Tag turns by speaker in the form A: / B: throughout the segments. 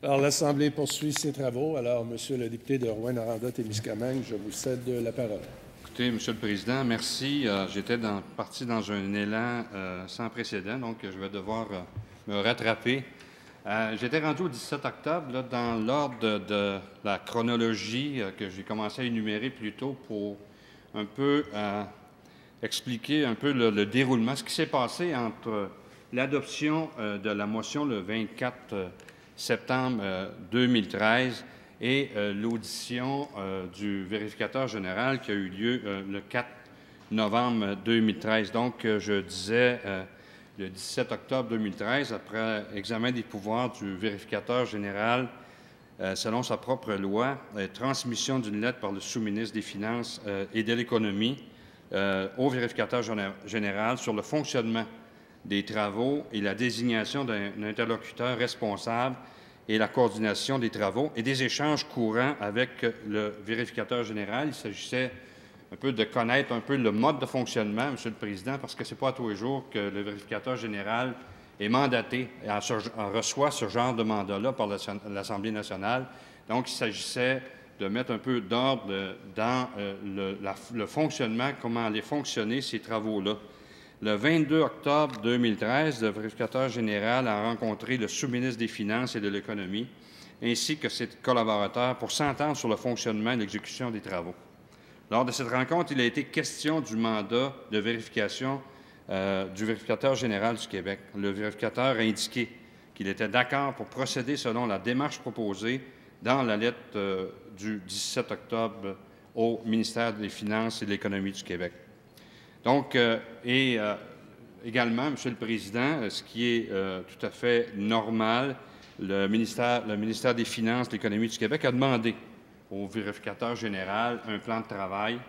A: Alors, l'Assemblée poursuit ses travaux. Alors, Monsieur le député de Rouyn-Noranda-Témiscamingue, je vous cède la parole.
B: Écoutez, Monsieur le Président, merci. J'étais parti dans un élan sans précédent, donc je vais devoir me rattraper. J'étais rendu au 17 octobre, là, dans l'ordre de la chronologie que j'ai commencé à énumérer plus tôt pour un peu expliquer un peu le déroulement, ce qui s'est passé entre l'adoption de la motion le 24 septembre 2013 et l'audition du vérificateur général qui a eu lieu le 4 novembre 2013. Donc, je disais le 17 octobre 2013, après examen des pouvoirs du vérificateur général selon sa propre loi, transmission d'une lettre par le sous-ministre des Finances et de l'Économie au vérificateur général sur le fonctionnement des travaux et la désignation d'un interlocuteur responsable et la coordination des travaux et des échanges courants avec le vérificateur général. Il s'agissait un peu de connaître un peu le mode de fonctionnement, Monsieur le Président, parce que ce n'est pas tous les jours que le vérificateur général est mandaté et reçoit ce genre de mandat-là par l'Assemblée nationale. Donc, il s'agissait de mettre un peu d'ordre dans le fonctionnement, comment allaient fonctionner ces travaux-là. Le 22 octobre 2013, le vérificateur général a rencontré le sous-ministre des Finances et de l'Économie, ainsi que ses collaborateurs, pour s'entendre sur le fonctionnement et l'exécution des travaux. Lors de cette rencontre, il a été question du mandat de vérification du vérificateur général du Québec. Le vérificateur a indiqué qu'il était d'accord pour procéder selon la démarche proposée dans la lettre du 17 octobre au ministère des Finances et de l'Économie du Québec. Donc, également, Monsieur le Président, ce qui est tout à fait normal, le ministère des Finances et de l'Économie du Québec a demandé au vérificateur général un plan de travail.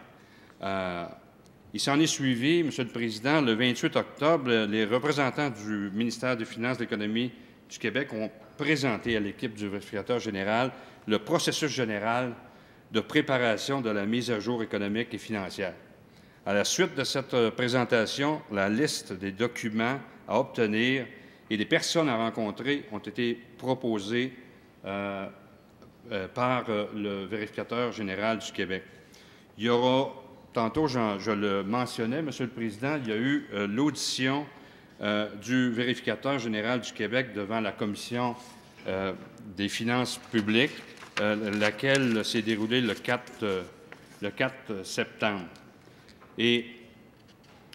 B: Il s'en est suivi, Monsieur le Président, le 28 octobre, les représentants du ministère des Finances et de l'Économie du Québec ont présenté à l'équipe du vérificateur général le processus général de préparation de la mise à jour économique et financière. À la suite de cette présentation, la liste des documents à obtenir et des personnes à rencontrer ont été proposées par le vérificateur général du Québec. Il y aura, tantôt je le mentionnais, Monsieur le Président, il y a eu l'audition du vérificateur général du Québec devant la Commission des finances publiques, laquelle s'est déroulée le 4 septembre. Et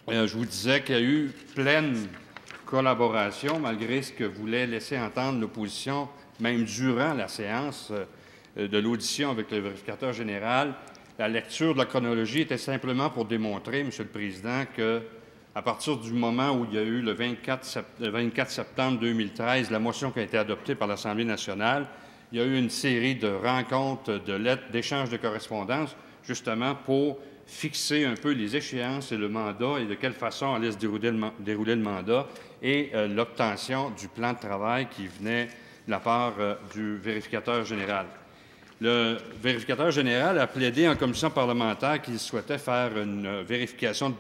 B: je vous disais qu'il y a eu pleine collaboration, malgré ce que voulait laisser entendre l'opposition, même durant la séance de l'audition avec le vérificateur général. La lecture de la chronologie était simplement pour démontrer, Monsieur le Président, qu'à partir du moment où il y a eu le 24 septembre 2013, la motion qui a été adoptée par l'Assemblée nationale, il y a eu une série de rencontres, de lettres, d'échanges de correspondance, justement pour fixer un peu les échéances et le mandat et de quelle façon allait se dérouler le mandat et l'obtention du plan de travail qui venait de la part du vérificateur général. Le vérificateur général a plaidé en commission parlementaire qu'il souhaitait faire une vérification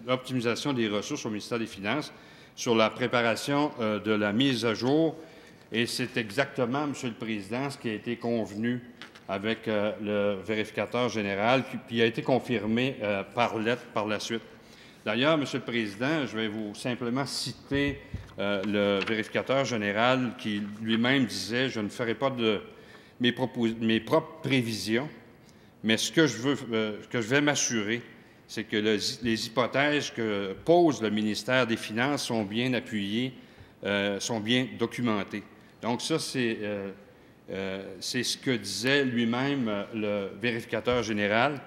B: d'optimisation des ressources au ministère des Finances sur la préparation de la mise à jour. Et c'est exactement, Monsieur le Président, ce qui a été convenu avec le vérificateur général, puis a été confirmé par lettre par la suite. D'ailleurs, Monsieur le Président, je vais vous simplement citer le vérificateur général qui lui-même disait « Je ne ferai pas de mes propres prévisions, mais ce que je vais m'assurer, c'est que les hypothèses que pose le ministère des Finances sont bien appuyées, sont bien documentées. » Donc ça, c'est ce que disait lui-même le vérificateur général.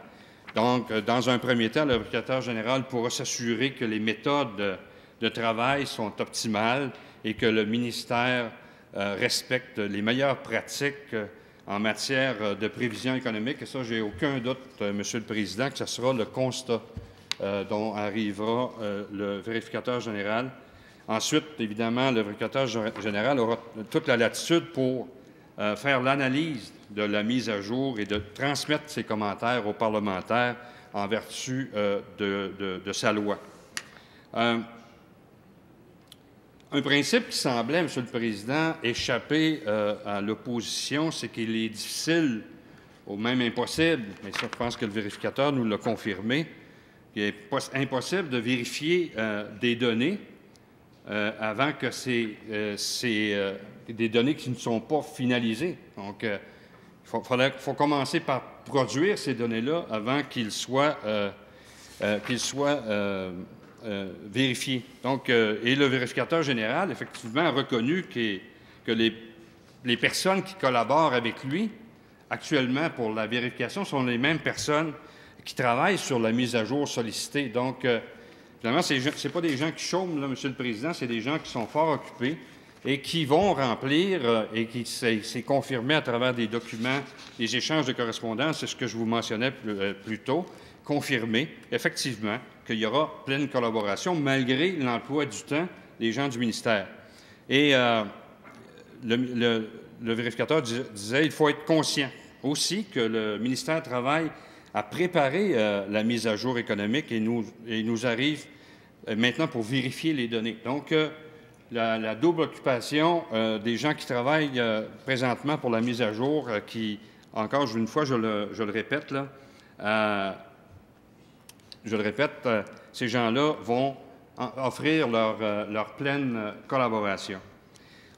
B: Donc, dans un premier temps, le vérificateur général pourra s'assurer que les méthodes de travail sont optimales et que le ministère respecte les meilleures pratiques en matière de prévision économique. Et ça, j'ai aucun doute, Monsieur le Président, que ce sera le constat dont arrivera le vérificateur général. Ensuite, évidemment, le vérificateur général aura toute la latitude pour faire l'analyse de la mise à jour et de transmettre ses commentaires aux parlementaires en vertu de sa loi. Un principe qui semblait, M. le Président, échapper à l'opposition, c'est qu'il est difficile, ou même impossible, mais ça, je pense que le vérificateur nous l'a confirmé, qu'il est impossible de vérifier des données avant que des données qui ne sont pas finalisées. Donc, il faut commencer par produire ces données-là avant qu'ils soient vérifiés. Donc, et le vérificateur général, effectivement, a reconnu que les personnes qui collaborent avec lui actuellement pour la vérification sont les mêmes personnes qui travaillent sur la mise à jour sollicitée. Donc, finalement, ce n'est pas des gens qui chôment, là, M. le Président, c'est des gens qui sont fort occupés et qui vont remplir, et qui s'est confirmé à travers des documents, des échanges de correspondance, c'est ce que je vous mentionnais plus tôt, confirmer effectivement qu'il y aura pleine collaboration malgré l'emploi du temps des gens du ministère. Et le vérificateur disait qu'il faut être conscient aussi que le ministère travaille à préparer la mise à jour économique et nous arrive maintenant pour vérifier les données. Donc, la double occupation des gens qui travaillent présentement pour la mise à jour, qui, encore une fois, je le répète, là, ces gens-là vont offrir leur pleine collaboration.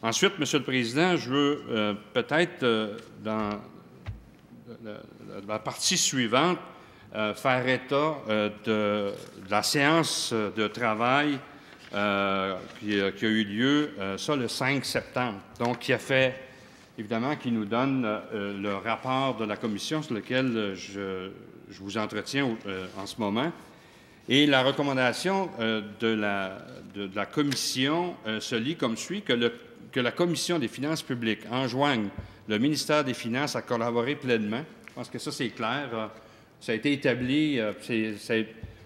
B: Ensuite, M. le Président, je veux peut-être, dans la partie suivante, faire état de la séance de travail qui a eu lieu, le 5 septembre. Donc, qui a fait, évidemment, qui nous donne le rapport de la commission sur lequel je vous entretiens en ce moment. Et la recommandation de la commission se lit comme suit, que la Commission des finances publiques enjoigne le ministère des Finances à collaborer pleinement. Je pense que ça, c'est clair. Ça a été établi,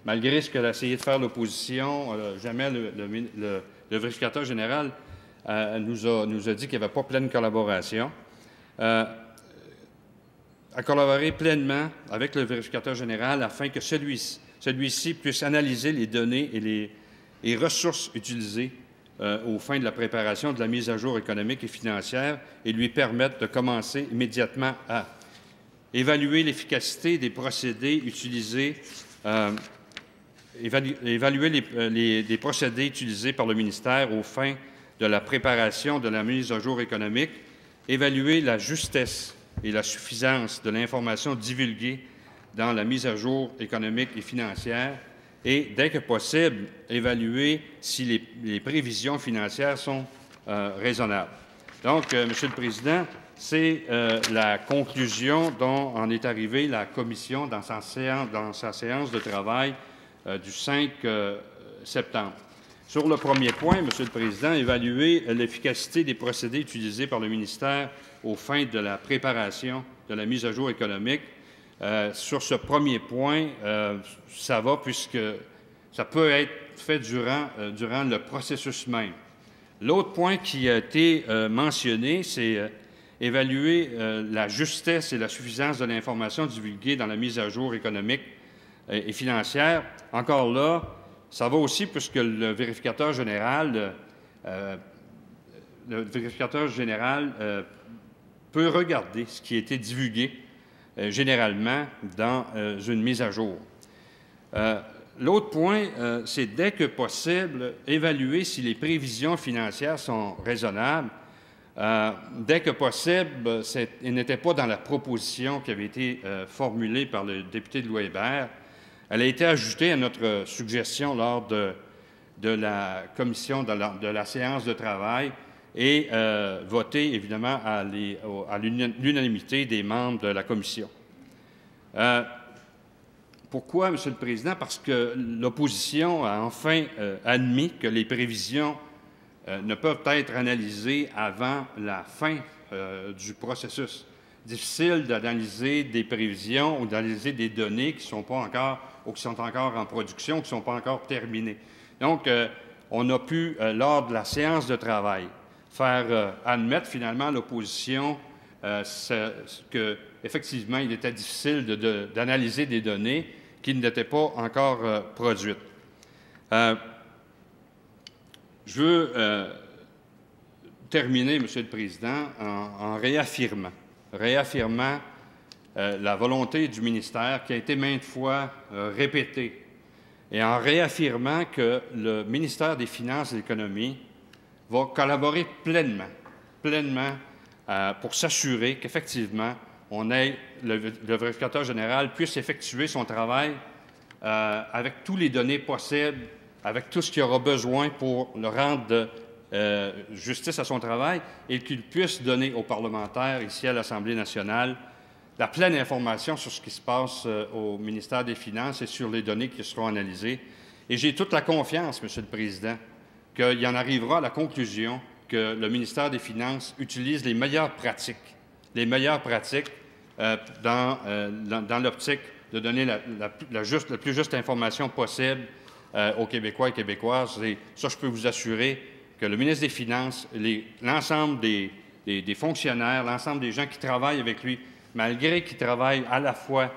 B: malgré ce qu'a essayé de faire l'opposition, jamais le vérificateur général nous a dit qu'il n'y avait pas pleine collaboration. À collaborer pleinement avec le vérificateur général afin que celui-ci puisse analyser les données et les ressources utilisées aux fins de la préparation de la mise à jour économique et financière et lui permettre de commencer immédiatement à évaluer l'efficacité des procédés utilisés, évaluer les procédés utilisés par le ministère aux fins de la préparation de la mise à jour économique, évaluer la justesse et la suffisance de l'information divulguée dans la mise à jour économique et financière et, dès que possible, évaluer si les prévisions financières sont raisonnables. Donc, Monsieur le Président, c'est la conclusion dont en est arrivée la Commission dans sa séance de travail du 5 septembre. Sur le premier point, Monsieur le Président, évaluer l'efficacité des procédés utilisés par le ministère aux fins de la préparation de la mise à jour économique. Sur ce premier point, ça va puisque ça peut être fait durant le processus même. L'autre point qui a été mentionné, c'est évaluer la justesse et la suffisance de l'information divulguée dans la mise à jour économique et financière. Encore là, ça va aussi puisque le vérificateur général peut regarder ce qui a été divulgué généralement dans une mise à jour. L'autre point, c'est dès que possible, évaluer si les prévisions financières sont raisonnables. Dès que possible, il n'était pas dans la proposition qui avait été formulée par le député de Louis-Hébert. Elle a été ajoutée à notre suggestion lors de la commission, de la séance de travail et votée, évidemment, à l'unanimité des membres de la commission. Pourquoi, M. le Président? Parce que l'opposition a enfin admis que les prévisions ne peuvent être analysées avant la fin du processus. Difficile d'analyser des prévisions ou d'analyser des données qui sont pas encore ou qui sont encore en production, qui ne sont pas encore terminées. Donc, on a pu, lors de la séance de travail, faire admettre finalement à l'opposition qu'effectivement, il était difficile d'analyser des données qui n'étaient pas encore produites. Je veux terminer, Monsieur le Président, en réaffirmant la volonté du ministère qui a été maintes fois répétée et en réaffirmant que le ministère des Finances et de l'Économie va collaborer pleinement pour s'assurer qu'effectivement, le vérificateur général puisse effectuer son travail avec toutes les données possibles, avec tout ce qu'il aura besoin pour le rendre justice à son travail et qu'il puisse donner aux parlementaires ici à l'Assemblée nationale la pleine information sur ce qui se passe au ministère des Finances et sur les données qui seront analysées. Et j'ai toute la confiance, Monsieur le Président, qu'il en arrivera à la conclusion que le ministère des Finances utilise les meilleures pratiques dans l'optique de donner la plus juste information possible aux Québécois et Québécoises. Et ça, je peux vous assurer que le ministre des Finances, l'ensemble des fonctionnaires, l'ensemble des gens qui travaillent avec lui, malgré qu'ils travaillent à la fois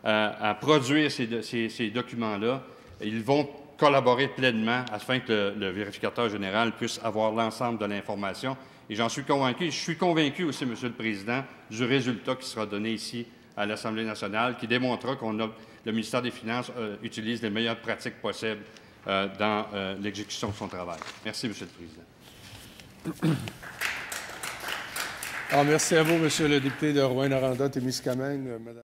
B: à produire ces documents-là, ils vont collaborer pleinement afin que le vérificateur général puisse avoir l'ensemble de l'information. Et j'en suis convaincu. Je suis convaincu aussi, Monsieur le Président, du résultat qui sera donné ici à l'Assemblée nationale, qui démontrera que le ministère des Finances utilise les meilleures pratiques possibles dans l'exécution de son travail. Merci, Monsieur le Président.
A: Merci à vous, Monsieur le député de Rouyn-Noranda-Témiscamingue.